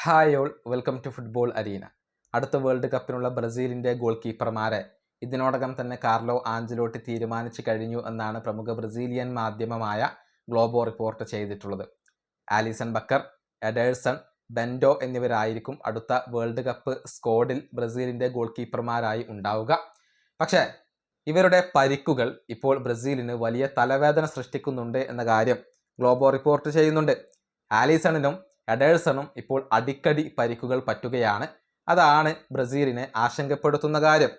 Hi all, welcome to football arena. അടുത്ത world കപ്പിനുള്ള ബ്രസീലിൻ്റെ ഗോൾ കീപ്പർമാരെ ഇതിനോടകം തന്നെ കാർലോ ആഞ്ചലോട്ടി തീരുമാനിച്ചു കഴിഞ്ഞു എന്നാണ് പ്രമുഖ ബ്രസീലിയൻ മാധ്യമമായ ഗ്ലോബോ റിപ്പോർട്ട് ചെയ്തിട്ടുള്ളത്. ആലിസൺ ബക്കർ, എഡേഴ്സൺ, ബെൻഡോ എന്നിവരായിരിക്കും അടുത്ത വേൾഡ് കപ്പ് സ്ക്വാഡിൽ ബ്രസീലിൻ്റെ ഗോൾ കീപ്പർമാരായി ഉണ്ടാവുക. പക്ഷേ ഇവരുടെ പരിക്കുകൾ ഇപ്പോൾ ബ്രസീലിന് വലിയ തലവേദന സൃഷ്ടിക്കുന്നുണ്ട് എന്ന കാര്യം ഗ്ലോബോ റിപ്പോർട്ട് ചെയ്യുന്നുണ്ട്. ആലിസണിനും എഡേഴ്സണും ഇപ്പോൾ അടിക്കടി പരിക്കുകൾ പറ്റുകയാണ്. അതാണ് ബ്രസീലിനെ ആശങ്കപ്പെടുത്തുന്ന കാര്യം.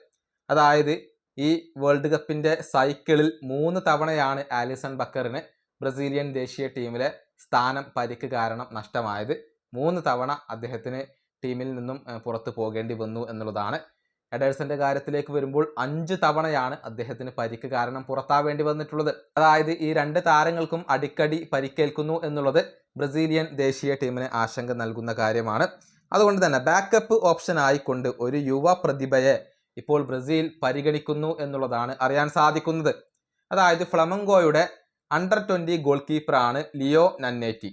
അതായത് ഈ വേൾഡ് കപ്പിൻ്റെ സൈക്കിളിൽ 3 തവണയാണ് ആലിസൺ ബക്കറിന് ബ്രസീലിയൻ ദേശീയ ടീമിലെ സ്ഥാനം പരിക്ക് കാരണം നഷ്ടമായത്. 3 തവണ അദ്ദേഹത്തിന് ടീമിൽ നിന്നും പുറത്തു പോകേണ്ടി വന്നു എന്നുള്ളതാണ്. എഡേഴ്സന്റെ കാര്യത്തിലേക്ക് വരുമ്പോൾ 5 തവണയാണ് അദ്ദേഹത്തിന് പരിക്ക് കാരണം പുറത്താവേണ്ടി വന്നിട്ടുള്ളത്. അതായത് ഈ 2 താരങ്ങൾക്കും അടിക്കടി പരിക്കേൽക്കുന്നു എന്നുള്ളത് ബ്രസീലിയൻ ദേശീയ ടീമിന് ആശങ്ക നൽകുന്ന കാര്യമാണ്. അതുകൊണ്ട് തന്നെ ബാക്കപ്പ് ഓപ്ഷൻ ആയിക്കൊണ്ട് ഒരു യുവ പ്രതിഭയെ ഇപ്പോൾ ബ്രസീൽ പരിഗണിക്കുന്നു എന്നുള്ളതാണ് അറിയാൻ സാധിക്കുന്നത്. അതായത് ഫ്ലമംഗോയുടെ അണ്ടർ 20 ഗോൾ കീപ്പറാണ് ലിയോ നന്നേറ്റി.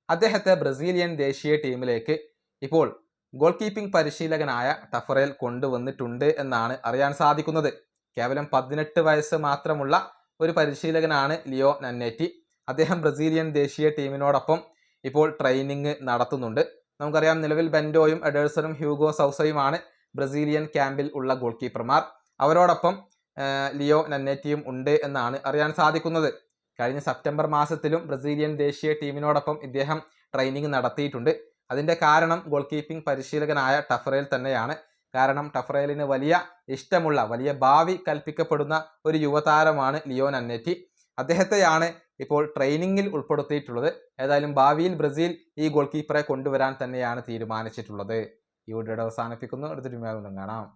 അദ്ദേഹത്തെ ബ്രസീലിയൻ ദേശീയ ടീമിലേക്ക് ഇപ്പോൾ ഗോൾ കീപ്പിംഗ് പരിശീലകനായ ടഫറേൽ കൊണ്ടുവന്നിട്ടുണ്ട് എന്നാണ് അറിയാൻ സാധിക്കുന്നത്. കേവലം 18 വയസ്സ് മാത്രമുള്ള ഒരു പരിശീലകനാണ് ലിയോ നന്നേറ്റി. അദ്ദേഹം ബ്രസീലിയൻ ദേശീയ ടീമിനോടൊപ്പം ഇപ്പോൾ ട്രെയിനിങ് നടത്തുന്നുണ്ട്. നമുക്കറിയാം, നിലവിൽ ബെൻഡോയും എഡേഴ്സണും ഹ്യൂഗോ സൗസയുമാണ് ബ്രസീലിയൻ ക്യാമ്പിൽ ഉള്ള ഗോൾ കീപ്പർമാർ. അവരോടൊപ്പം ലിയോ നന്നേറ്റിയും ഉണ്ട് എന്നാണ് അറിയാൻ സാധിക്കുന്നത്. കഴിഞ്ഞ സെപ്റ്റംബർ മാസത്തിലും ബ്രസീലിയൻ ദേശീയ ടീമിനോടൊപ്പം ഇദ്ദേഹം ട്രെയിനിങ് നടത്തിയിട്ടുണ്ട്. അതിൻ്റെ കാരണം ഗോൾ കീപ്പിംഗ് പരിശീലകനായ ടഫറേൽ തന്നെയാണ്. കാരണം ടഫറേലിന് വലിയ ഇഷ്ടമുള്ള, വലിയ ഭാവി കൽപ്പിക്കപ്പെടുന്ന ഒരു യുവതാരമാണ് ലിയോ നന്നേറ്റി. അദ്ദേഹത്തെയാണ് ഇപ്പോൾ ട്രെയിനിങ്ങിൽ ഉൾപ്പെടുത്തിയിട്ടുള്ളത്. ഏതായാലും ഭാവിയിൽ ബ്രസീൽ ഈ ഗോൾ കീപ്പറെ കൊണ്ടുവരാൻ തന്നെയാണ് തീരുമാനിച്ചിട്ടുള്ളത്. ഈ വീഡിയോയുടെ അവസാനിപ്പിക്കുന്നു. അടുത്തൊരു വീഡിയോയിൽ കാണാം.